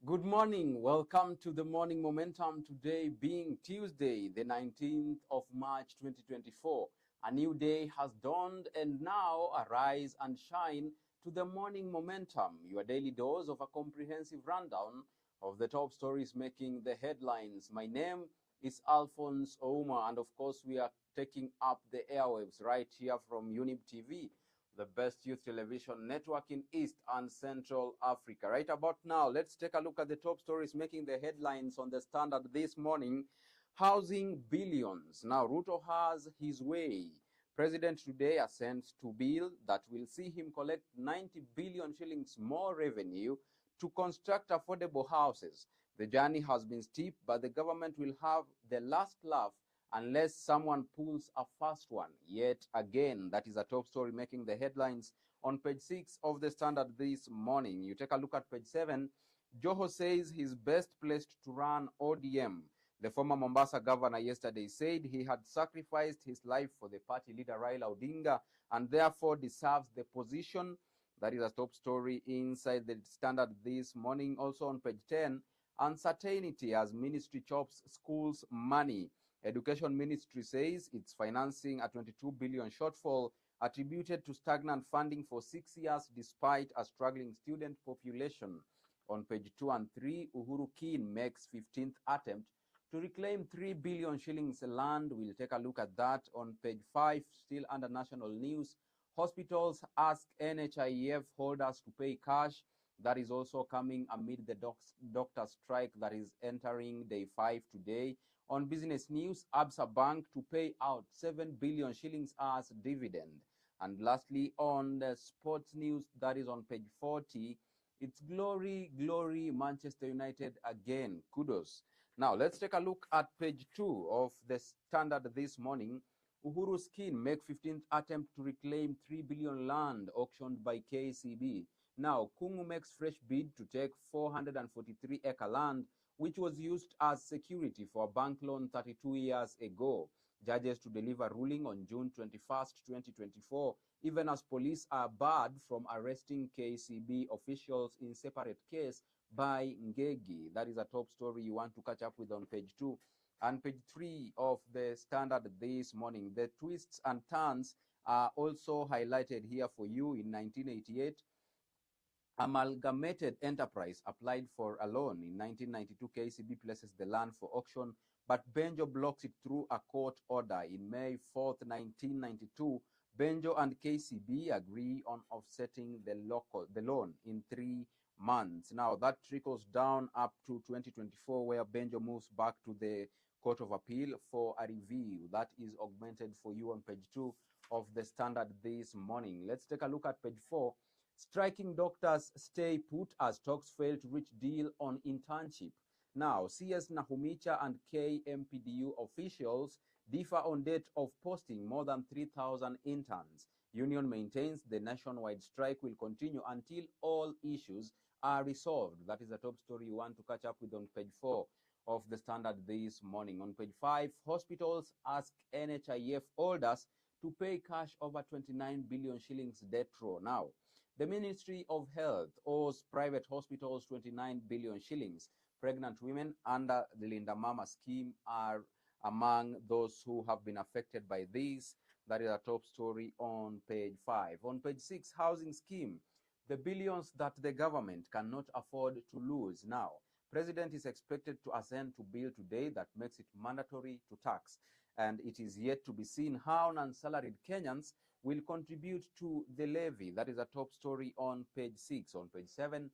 Good morning. Welcome to the Morning Momentum. Today being Tuesday, the 19th of March 2024. A new day has dawned and now arise and shine to the Morning Momentum, your daily dose of a comprehensive rundown of the top stories making the headlines. My name is Alfonsoh Ouma, and of course we are taking up the airwaves right here from Younib TV, the best youth television network in East and Central Africa. Right about now, let's take a look at the top stories making the headlines on the Standard this morning. Housing billions. Now, Ruto has his way. President today assents to bill that will see him collect 90 billion shillings more revenue to construct affordable houses. The journey has been steep, but the government will have the last laugh unless someone pulls a fast one. Yet again, that is a top story making the headlines on page 6 of the Standard this morning. You take a look at page 7. Joho says he's best placed to run ODM. The former Mombasa governor yesterday said he had sacrificed his life for the party leader Raila Odinga and therefore deserves the position. That is a top story inside the Standard this morning. Also on page 10, uncertainty as ministry chops schools' money. Education Ministry says it's financing a 22 billion shortfall attributed to stagnant funding for 6 years despite a struggling student population. On page 2 and 3, Uhuru Keen makes 15th attempt to reclaim 3 billion shillings land. We'll take a look at that. On page 5, still under national news, hospitals ask NHIF holders to pay cash. That is also coming amid the doctor strike that is entering day 5 today. On business news, Absa Bank to pay out 7 billion shillings as dividend. And lastly, on the sports news, that is on page 40, it's glory, glory, Manchester United again. Kudos. Now, let's take a look at page 2 of the Standard this morning. Uhuru Skin make 15th attempt to reclaim 3 billion land auctioned by KCB. Now, Kungu makes fresh bid to take 443-acre land, which was used as security for a bank loan 32 years ago. Judges to deliver ruling on June 21st, 2024, even as police are barred from arresting KCB officials in separate case by Ngegi. That is a top story you want to catch up with on page 2. And page 3 of the Standard this morning. The twists and turns are also highlighted here for you. In 1988, Amalgamated Enterprise applied for a loan. In 1992, KCB places the land for auction, but Benjo blocks it through a court order. In May 4th, 1992, Benjo and KCB agree on offsetting the loan in 3 months. Now, that trickles down up to 2024, where Benjo moves back to the Court of Appeal for a review. That is augmented for you on page 2 of the Standard this morning. Let's take a look at page 4. Striking doctors stay put as talks fail to reach deal on internship. Now, CS Nahumicha and KMPDU officials differ on date of posting more than 3,000 interns. Union maintains the nationwide strike will continue until all issues are resolved. That is the top story you want to catch up with on page 4 of the Standard this morning. On page 5, hospitals ask NHIF holders to pay cash over 29 billion shillings debt row. Now, the Ministry of Health owes private hospitals 29 billion shillings. Pregnant women under the Linda Mama scheme are among those who have been affected by this. That is a top story on page 5. On page 6, housing scheme, the billions that the government cannot afford to lose. Now, President is expected to assent to bill today that makes it mandatory to tax, and it is yet to be seen how non-salaried Kenyans will contribute to the levy. That is a top story on page 6. On page 7,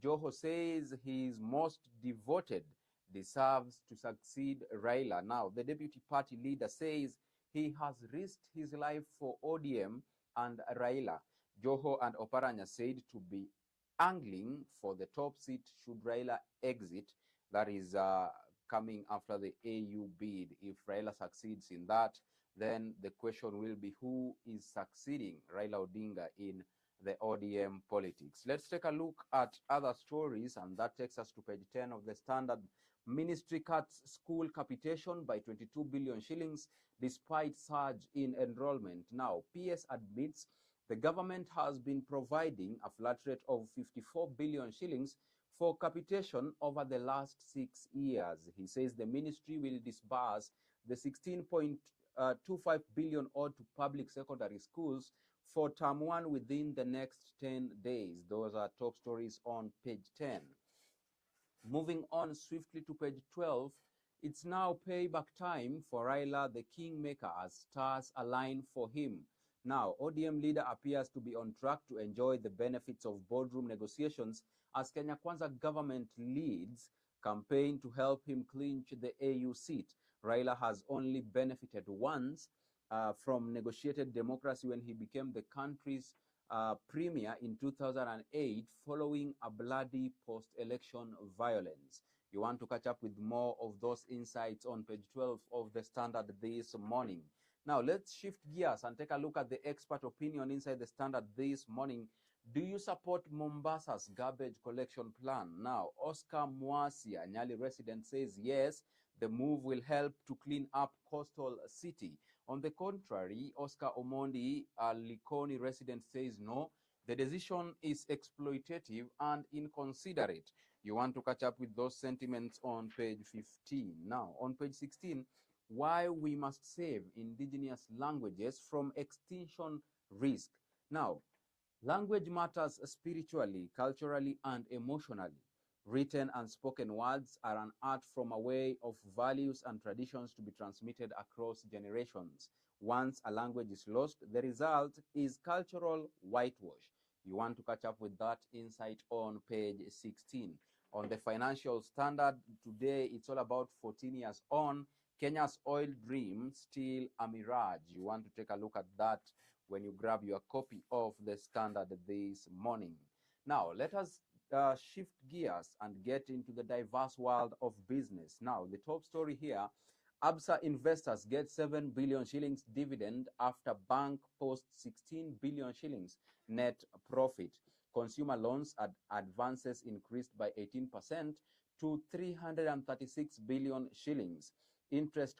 Joho says his most devoted deserves to succeed Raila. Now, the deputy party leader says he has risked his life for ODM and Raila. Joho and Oparanya said to be angling for the top seat should Raila exit. That is coming after the AU bid. If Raila succeeds in that, then the question will be who is succeeding Raila Odinga in the ODM politics. Let's take a look at other stories, and that takes us to page 10 of the Standard. Ministry cuts school capitation by 22 billion shillings despite surge in enrollment. Now, PS admits the government has been providing a flat rate of 54 billion shillings for capitation over the last 6 years. He says the ministry will disburse the 16.25 billion owed to public secondary schools for term 1 within the next 10 days. Those are top stories on page 10. Moving on swiftly to page 12, it's now payback time for Raila, the kingmaker, as stars align for him. Now, ODM leader appears to be on track to enjoy the benefits of boardroom negotiations as Kenya Kwanza government leads campaign to help him clinch the AU seat. Raila has only benefited once from negotiated democracy when he became the country's premier in 2008 following a bloody post-election violence. You want to catch up with more of those insights on page 12 of the Standard this morning. Now, let's shift gears and take a look at the expert opinion inside the Standard this morning. Do you support Mombasa's garbage collection plan? Now, Oscar Mwasi, a Nyali resident, says yes, the move will help to clean up coastal city. On the contrary, Oscar Omondi, a Likoni resident, says no, the decision is exploitative and inconsiderate. You want to catch up with those sentiments on page 15. Now, on page 16, why we must save indigenous languages from extinction risk. Now, language matters spiritually, culturally, and emotionally. Written and spoken words are an art from a way of values and traditions to be transmitted across generations. Once a language is lost, the result is cultural whitewash. You want to catch up with that insight on page 16. On the Financial Standard, today it's all about 14 years on. Kenya's oil dream still a mirage. You want to take a look at that when you grab your copy of the Standard this morning. Now, let us shift gears and get into the diverse world of business. Now, the top story here, Absa investors get 7 billion shillings dividend after bank posts 16 billion shillings net profit. Consumer loans advances increased by 18% to 336 billion shillings. Interest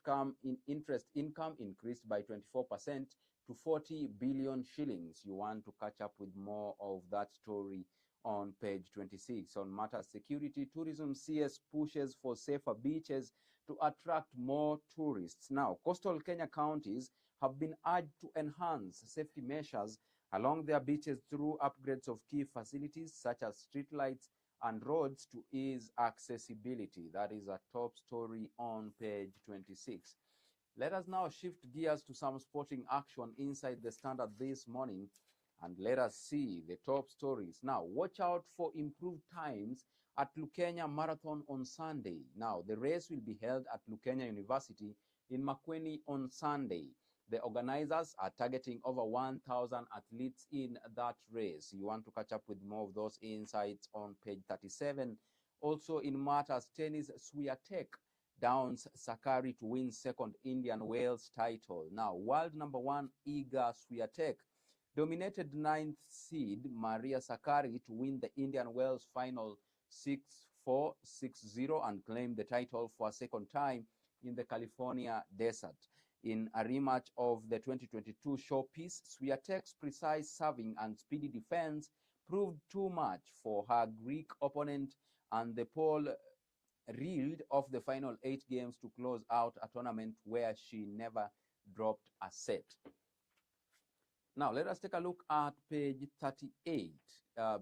income increased by 24% to 40 billion shillings. You want to catch up with more of that story on page 26. On matters security, tourism CS pushes for safer beaches to attract more tourists. Now, coastal Kenya counties have been urged to enhance safety measures along their beaches through upgrades of key facilities such as streetlights and roads to ease accessibility. That is a top story on page 26. Let us now shift gears to some sporting action inside the Standard this morning, and let us see the top stories. Now, watch out for improved times at Lukenya Marathon on Sunday. Now, the race will be held at Lukenya University in Makueni on Sunday. The organizers are targeting over 1,000 athletes in that race. You want to catch up with more of those insights on page 37. Also in matters tennis, Swiatek downs Sakari to win second Indian Wales title. Now, world number 1 Iga Swiatek dominated 9th seed Maria Sakari to win the Indian Wales final 6-4, 6-0 and claim the title for a second time in the California desert. In a rematch of the 2022 showpiece, Swiatek's precise serving and speedy defense proved too much for her Greek opponent, and the pole reeled off the final 8 games to close out a tournament where she never dropped a set. Now, let us take a look at page 38.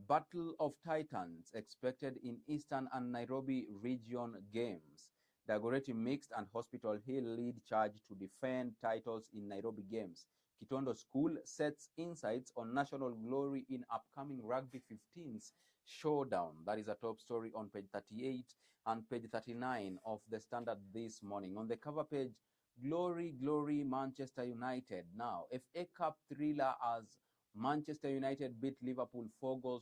Battle of Titans expected in Eastern and Nairobi region games. Dagoretti Mixed and Hospital Hill lead charge to defend titles in Nairobi games. Kitondo School sets insights on national glory in upcoming Rugby 15s showdown. That is a top story on page 38 and page 39 of the Standard this morning. On the cover page, Glory, Glory, Manchester United. Now, FA Cup thriller as Manchester United beat Liverpool 4-3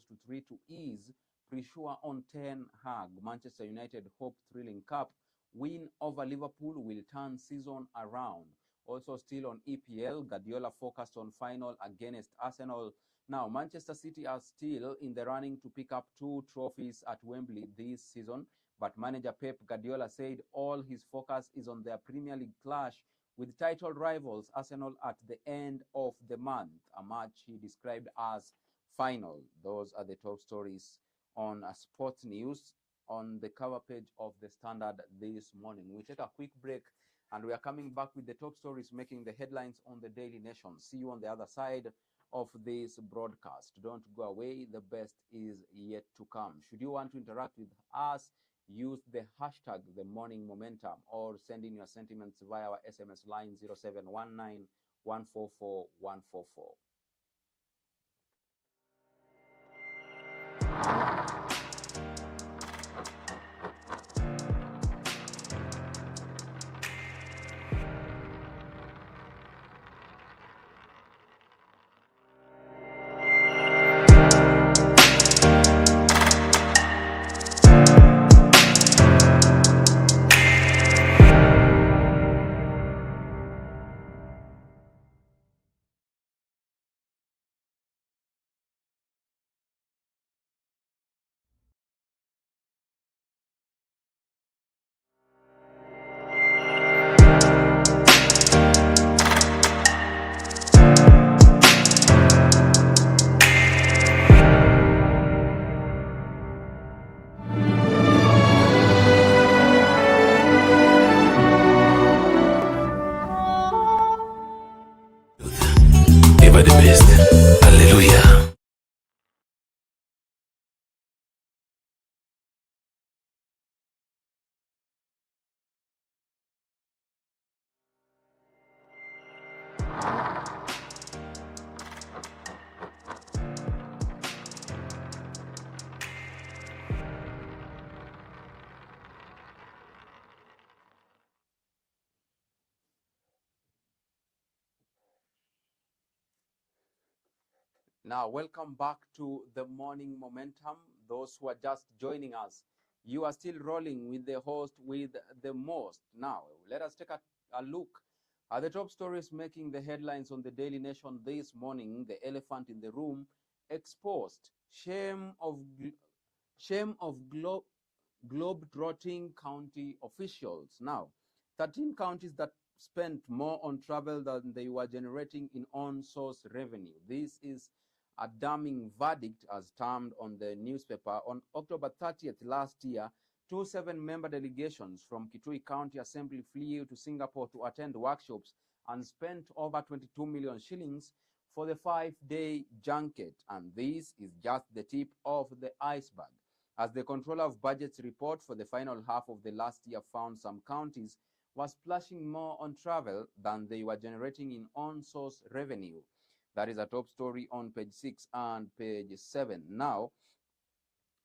to ease pressure on Ten Hag. Manchester United hope thrilling cup win over Liverpool will turn season around. Also still on EPL, Guardiola focused on final against Arsenal. Now, Manchester City are still in the running to pick up 2 trophies at Wembley this season, but manager Pep Guardiola said all his focus is on their Premier League clash with title rivals Arsenal at the end of the month, a match he described as final. Those are the top stories on sports news on the cover page of the Standard this morning. We take a quick break and we are coming back with the top stories making the headlines on the Daily Nation. See you on the other side of this broadcast. Don't go away. The best is yet to come. Should you want to interact with us, use the hashtag The Morning Momentum or send in your sentiments via our SMS line 0719 144 144. Never the best. Hallelujah. Now, welcome back to the Morning Momentum. Those who are just joining us, you are still rolling with the host with the most. Now, let us take a look at the top stories making the headlines on the Daily Nation this morning. The elephant in the room exposed. Shame of globe-trotting county officials. Now, 13 counties that spent more on travel than they were generating in on-source revenue. This is a damning verdict, as termed on the newspaper. On October 30th last year, two 7-member delegations from Kitui County Assembly flew to Singapore to attend workshops and spent over 22 million shillings for the 5-day junket. And this is just the tip of the iceberg, as the Controller of Budgets report for the final half of the last year found some counties were splashing more on travel than they were generating in on-source revenue. That is a top story on page 6 and page 7. Now,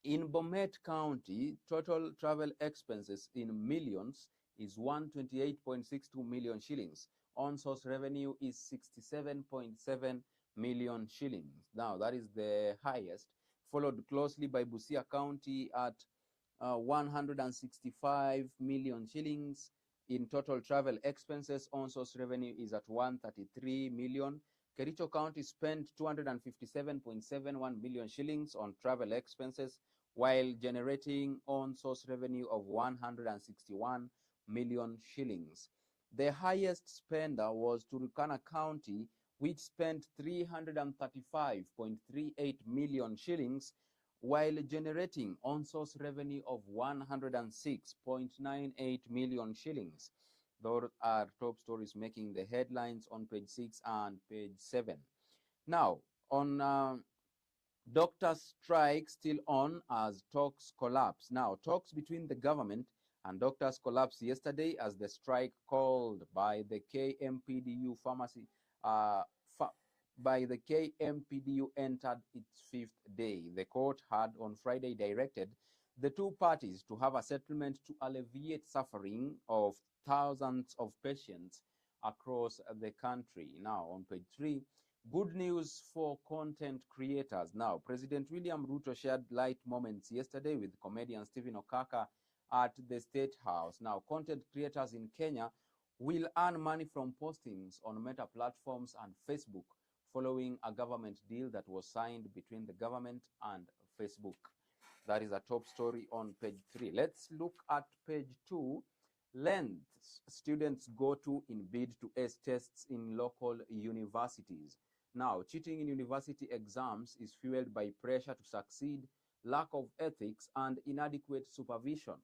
in Bomet County, total travel expenses in millions is 128.62 million shillings. On-source revenue is 67.7 million shillings. Now, that is the highest, followed closely by Busia County at 165 million shillings. In total travel expenses, on-source revenue is at 133 million. Kericho County spent 257.71 million shillings on travel expenses, while generating on-source revenue of 161 million shillings. The highest spender was Turkana County, which spent 335.38 million shillings, while generating on-source revenue of 106.98 million shillings. Those are top stories making the headlines on page 6 and page 7. Now, on doctors' strike still on as talks collapse. Now, talks between the government and doctors collapsed yesterday as the strike called by the KMPDU pharmacy by the KMPDU entered its 5th day. The court had on Friday directed the two parties to have a settlement to alleviate suffering of thousands of patients across the country. Now, on page 3, good news for content creators. Now, President William Ruto shared light moments yesterday with comedian Stephen Okaka at the State House. Now, content creators in Kenya will earn money from postings on Meta platforms and Facebook, following a government deal that was signed between the government and Facebook. That is a top story on page 3. Let's look at page 2. Lengths students go to in bid to ace tests in local universities. Now, cheating in university exams is fueled by pressure to succeed, lack of ethics, and inadequate supervision.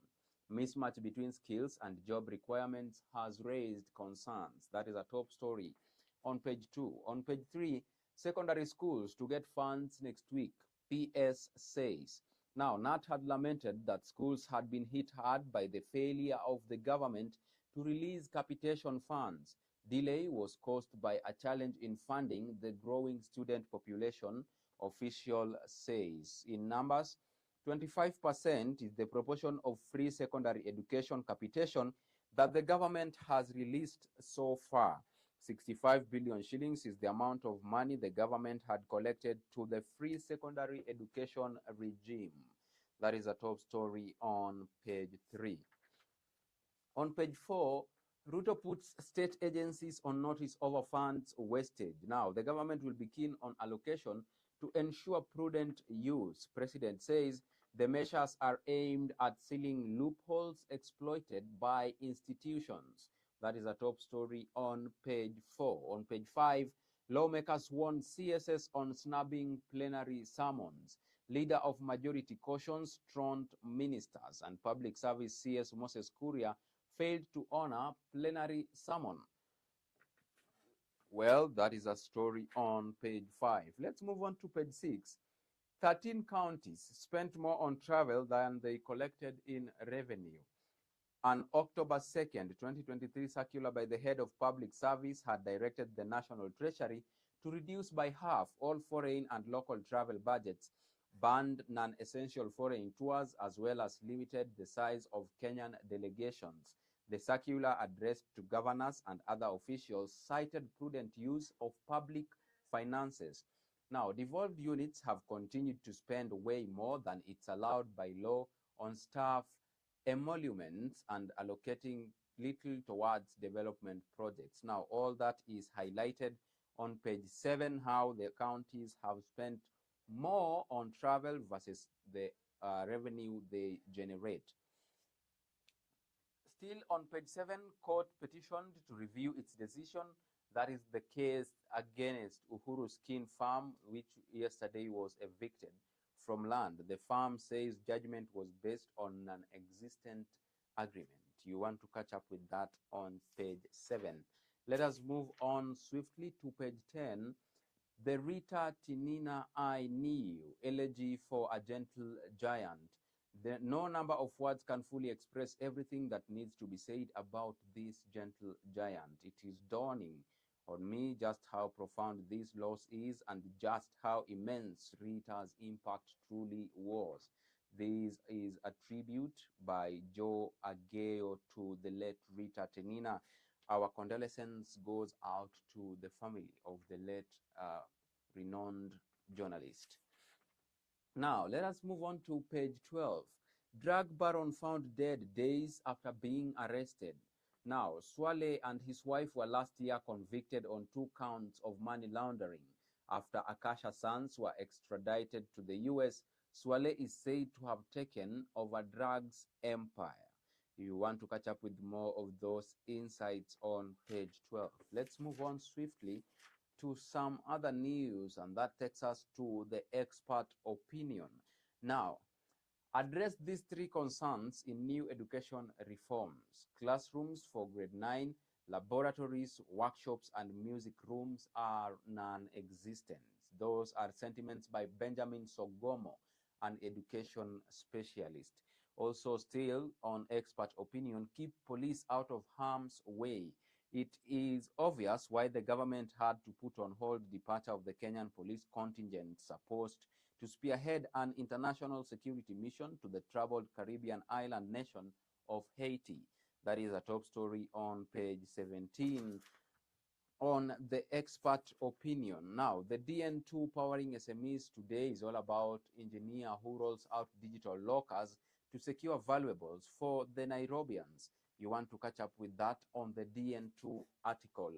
Mismatch between skills and job requirements has raised concerns. That is a top story on page 2. On page 3, secondary schools to get funds next week, PS says. Now, NAT had lamented that schools had been hit hard by the failure of the government to release capitation funds. Delay was caused by a challenge in funding the growing student population, official says. In numbers, 25% is the proportion of free secondary education capitation that the government has released so far. 65 billion shillings is the amount of money the government had collected to the free secondary education regime. That is a top story on page 3. On page 4, Ruto puts state agencies on notice over funds wasted. Now, the government will be keen on allocation to ensure prudent use. President says the measures are aimed at sealing loopholes exploited by institutions. That is a top story on page 4. On page 5, lawmakers warn CSS on snubbing plenary summons. Leader of majority cautions truant ministers, and Public Service CS Moses Kuria failed to honor plenary summon. Well, that is a story on page 5. Let's move on to page 6. 13 counties spent more on travel than they collected in revenue. An October 2nd, 2023 circular by the head of public service had directed the National Treasury to reduce by half all foreign and local travel budgets, banned non-essential foreign tours, as well as limited the size of Kenyan delegations. The circular addressed to governors and other officials cited prudent use of public finances. Now, devolved units have continued to spend way more than it's allowed by law on staff, emoluments, and allocating little towards development projects. Now, all that is highlighted on page 7, how the counties have spent more on travel versus the revenue they generate. Still on page 7, court petitioned to review its decision. That is the case against Uhuru Skin Farm, which yesterday was evicted from land. The farm says judgment was based on an existent agreement. You want to catch up with that on page 7. Let us move on swiftly to page 10. The Rita Tinina I Niu, elegy for a gentle giant. No number of words can fully express everything that needs to be said about this gentle giant. It is dawning on me just how profound this loss is and just how immense Rita's impact truly was. This is a tribute by Joe Ageo to the late Rita Tinina. Our condolences goes out to the family of the late renowned journalist. Now, let us move on to page 12. Drug baron found dead days after being arrested. Now, Swale and his wife were last year convicted on 2 counts of money laundering. After Akasha sons were extradited to the US, Swale is said to have taken over drugs empire. You want to catch up with more of those insights on page 12. Let's move on swiftly to some other news, and that takes us to the expert opinion. Now, address these 3 concerns in new education reforms. Classrooms for grade 9, laboratories, workshops, and music rooms are non-existent. Those are sentiments by Benjamin Sogomo, an education specialist. Also, still on expert opinion, keep police out of harm's way. It is obvious why the government had to put on hold the departure of the Kenyan police contingent supposed to spearhead an international security mission to the troubled Caribbean island nation of Haiti. That is a top story on page 17 on the expert opinion. Now, the DN2 powering SMEs today is all about engineer who rolls out digital lockers to secure valuables for the Nairobians. You want to catch up with that on the DN2 article.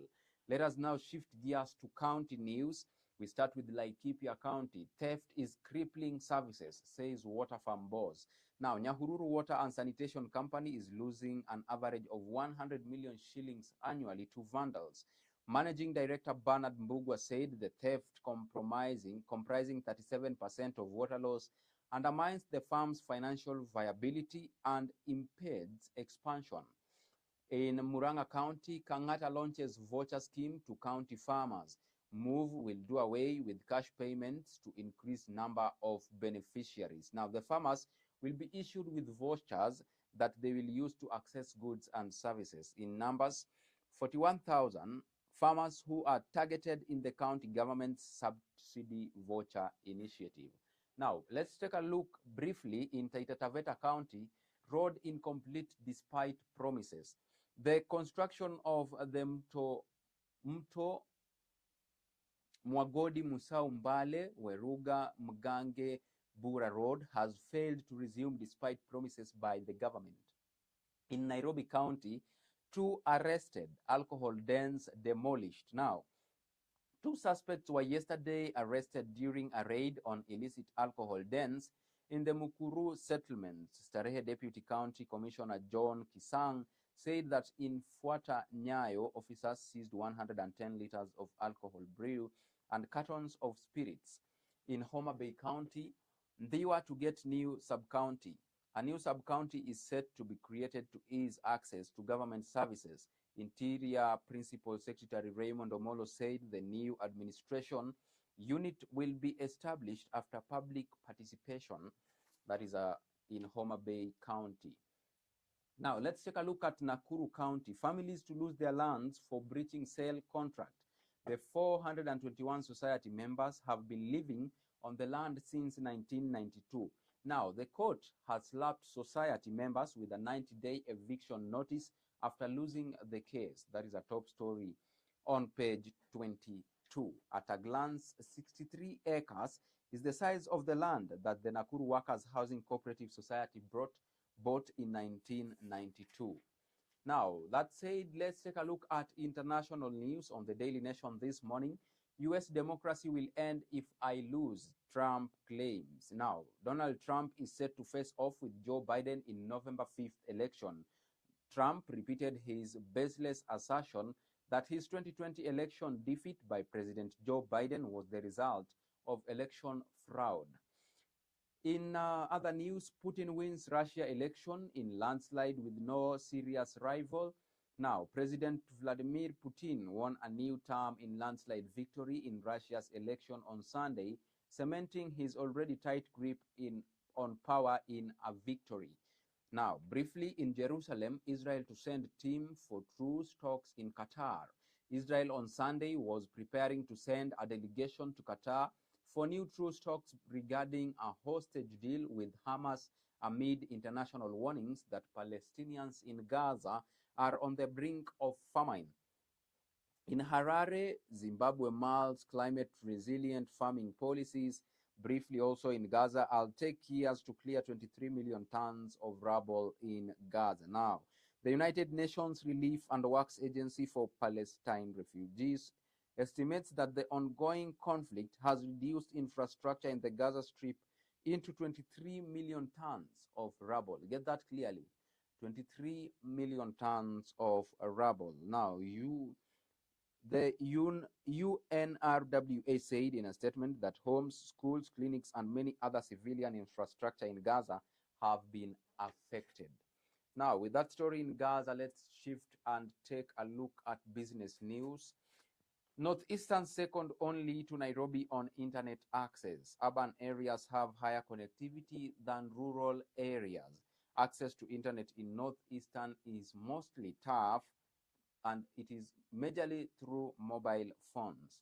Let us now shift gears to county news. We start with Laikipia County. Theft is crippling services, says Water Farm boss. Now, Nyahururu Water and Sanitation Company is losing an average of 100 million shillings annually to vandals. Managing Director Bernard Mbugwa said the theft comprising 37% of water loss undermines the farm's financial viability and impedes expansion. In Muranga County, Kangata launches voucher scheme to county farmers. Move will do away with cash payments to increase number of beneficiaries. Now, the farmers will be issued with vouchers that they will use to access goods and services. In numbers, 41,000 farmers who are targeted in the county government's subsidy voucher initiative. Now, let's take a look briefly in Taita Taveta County. Road incomplete despite promises. The construction of the Mto Mwagodi Musau Mbale Weruga Mgange Bura Road has failed to resume despite promises by the government. In Nairobi County, 2 arrested, alcohol dens demolished. Now, 2 suspects were yesterday arrested during a raid on illicit alcohol dens in the Mukuru settlement. Starehe Deputy County Commissioner John Kisang said that in Fuata Nyayo, officers seized 110 liters of alcohol brew and cartons of spirits. In Homa Bay County, they were to get new sub-county. A new sub-county is set to be created to ease access to government services. Interior Principal Secretary Raymond Omolo said the new administration unit will be established after public participation, that is in Homa Bay County. Now, let's take a look at Nakuru County. Families to lose their lands for breaching sale contract. The 421 society members have been living on the land since 1992. Now, the court has slapped society members with a 90-day eviction notice after losing the case. That is a top story on page 22. At a glance, 63 acres is the size of the land that the Nakuru Workers Housing Cooperative Society bought in 1992. Now, that said, let's take a look at international news on the Daily Nation this morning. US democracy will end if I lose, Trump claims. Now, Donald Trump is set to face off with Joe Biden in November 5th election. Trump repeated his baseless assertion that his 2020 election defeat by President Joe Biden was the result of election fraud. In other news, Putin wins Russia election in landslide with no serious rival. Now, President Vladimir Putin won a new term in landslide victory in Russia's election on Sunday, cementing his already tight grip on power in a victory. Now, briefly, in Jerusalem, Israel to send team for truce talks in Qatar. Israel on Sunday was preparing to send a delegation to Qatar for new truce talks regarding a hostage deal with Hamas amid international warnings that Palestinians in Gaza are on the brink of famine. In Harare, Zimbabwe mulls climate resilient farming policies. Briefly also in Gaza, I'll take years to clear 23 million tons of rubble in Gaza. Now, the United Nations Relief and Works Agency for Palestine Refugees estimates that the ongoing conflict has reduced infrastructure in the Gaza Strip into 23 million tons of rubble. Get that clearly. 23 million tons of rubble. Now, the UNRWA said in a statement that homes, schools, clinics, and many other civilian infrastructure in Gaza have been affected. Now, with that story in Gaza, let's shift and take a look at business news. Northeastern second only to Nairobi on internet access. Urban areas have higher connectivity than rural areas. Access to internet in Northeastern is mostly tough, and it is majorly through mobile phones.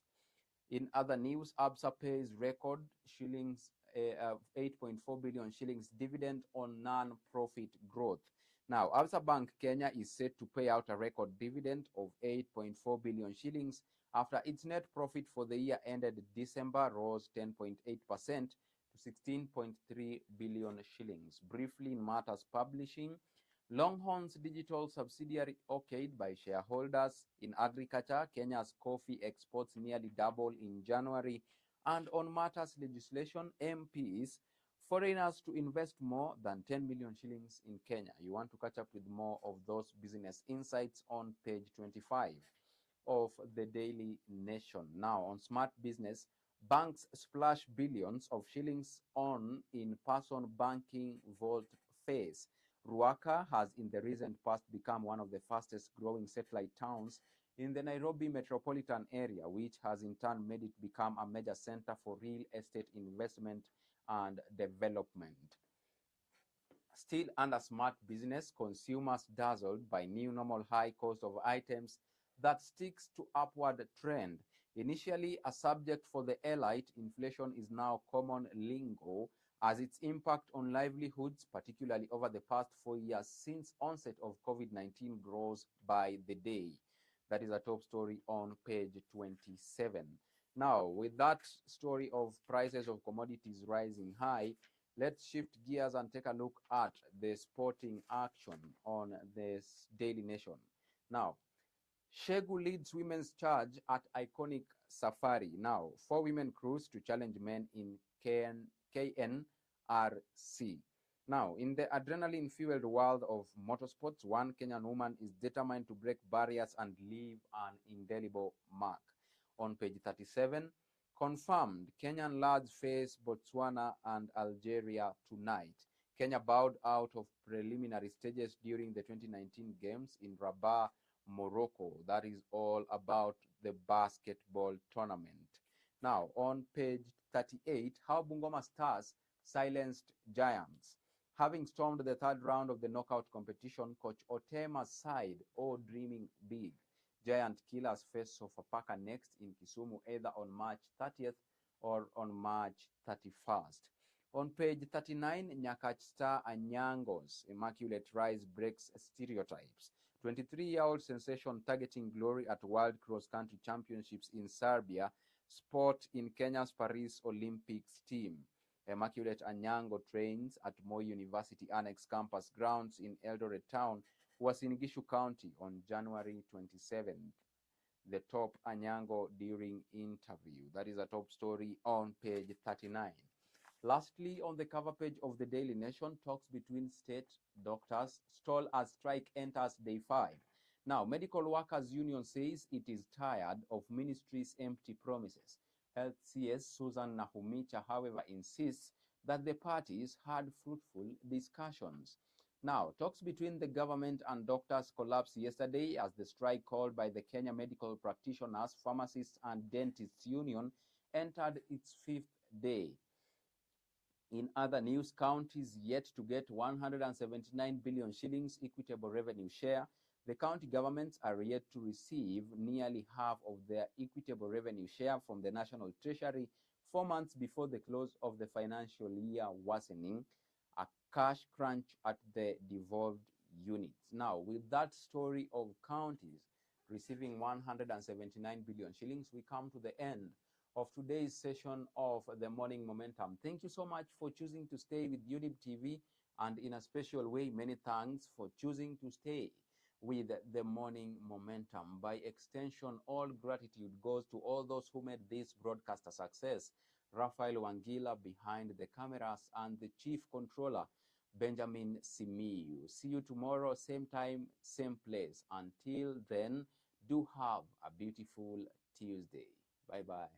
In other news, Absa pays record shillings 8.4 billion shillings dividend on non-profit growth. Now, Absa Bank Kenya is set to pay out a record dividend of 8.4 billion shillings after its net profit for the year ended December rose 10.8% to 16.3 billion shillings. Briefly, in matters publishing, Longhorn's digital subsidiary okayed by shareholders. In agriculture, Kenya's coffee exports nearly double in January. And on matters legislation, MPs, foreigners to invest more than 10 million shillings in Kenya. You want to catch up with more of those business insights on page 25 of the Daily Nation. Now, on smart business, Banks splash billions of shillings on in-person banking vault phase. Ruaka has in the recent past become one of the fastest growing satellite towns in the Nairobi metropolitan area, which has in turn made it become a major center for real estate investment and development. Still under smart business, consumers dazzled by new normal high cost of items that sticks to upward trend. Initially a subject for the elite, inflation is now common lingo as its impact on livelihoods, particularly over the past 4 years since onset of COVID-19, grows by the day. That is a top story on page 27. Now, with that story of prices of commodities rising high, let's shift gears and take a look at the sporting action on this Daily Nation. Now, Shegu leads women's charge at iconic safari. Now, 4 women cruise to challenge men in KNRC. Now, in the adrenaline-fueled world of motorsports, one Kenyan woman is determined to break barriers and leave an indelible mark. On page 37, confirmed, Kenyan lads face Botswana and Algeria tonight. Kenya bowed out of preliminary stages during the 2019 games in Rabat, Morocco. That is all about the basketball tournament. Now, on page 38, how Bungoma Stars silenced Giants. Having stormed the third round of the knockout competition, Coach Otema's side, all dreaming big. Giant Killers face Sofapaka next in Kisumu, either on March 30th or on March 31st. On page 39, Nyakach star Anyango's immaculate rise breaks stereotypes. 23-year-old sensation targeting glory at World Cross Country Championships in Serbia, sport in Kenya's Paris Olympics team. Immaculate Anyango trains at Moi University Annex Campus grounds in Eldoret Town, was in Gishu County on January 27th. The top Anyango during interview. That is a top story on page 39. Lastly, on the cover page of the Daily Nation, talks between state doctors stall as strike enters day 5. Now, Medical Workers Union says it is tired of ministry's empty promises. Health CS Susan Nahumicha, however, insists that the parties had fruitful discussions. Now, talks between the government and doctors collapsed yesterday as the strike called by the Kenya Medical Practitioners, Pharmacists and Dentists Union entered its 5th day. In other news, counties yet to get 179 billion shillings equitable revenue share. The county governments are yet to receive nearly half of their equitable revenue share from the National Treasury 4 months before the close of the financial year, worsening a cash crunch at the devolved units. Now, with that story of counties receiving 179 billion shillings, we come to the end of today's session of the Morning Momentum. Thank you so much for choosing to stay with Younib TV, and in a special way, many thanks for choosing to stay with the Morning Momentum. By extension, all gratitude goes to all those who made this broadcast a success. Raphael Wangila behind the cameras and the chief controller, Benjamin SIMIYU. See you tomorrow, same time, same place. Until then, do have a beautiful Tuesday. Bye-bye.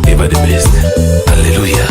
Ever the best. Hallelujah.